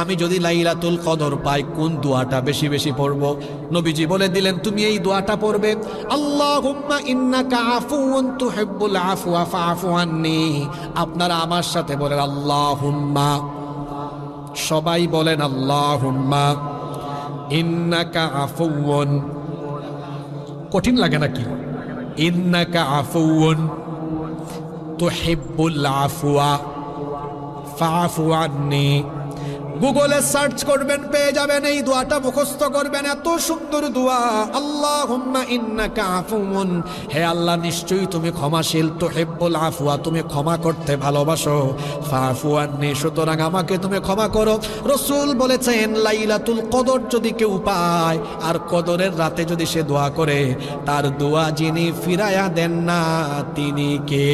আমি যদি লাইলাতুল কদর পাই কোন দোয়াটা বেশি বেশি পড়ব? নবীজি বলে দিলেন তুমি এই দোয়াটা পড়বে, আল্লাহুম্মা ইন্নাকা আফুউন তুহিব্বুল আফওয়া ফাআফু আন্নি। আপনারা আমার সাথে বলেন আল্লাহুম্মা, সবাই বলেন আল্লাহুম্মা ইন্নাকা আফুউন। কঠিন লাগে নাকি? ইন্নাকা আফুউন তুহিব্বুল আফওয়া ফাআফু আন্নি। গুগলে সার্চ করবেন, পেয়ে যাবেন, এই দোয়াটা মুখস্থ করবেন। এত সুন্দর দোয়া, আল্লাহুম্মা ইন্নাকা আফুউন, হে আল্লাহ নিশ্চয়ই তুমি ক্ষমাশীল, তুহিব্বুল আফওয়া তুমি ক্ষমা করতে ভালোবাসো, ফাআফু আন্নি সুতরাং আমাকে তুমি ক্ষমা করো। রাসূল বলেছেন লাইলাতুল কদর যদি কেউ পায় আর কদরের রাতে যদি সে দোয়া করে, তার দোয়া যিনি ফিরায়া দেন না তিনি কে?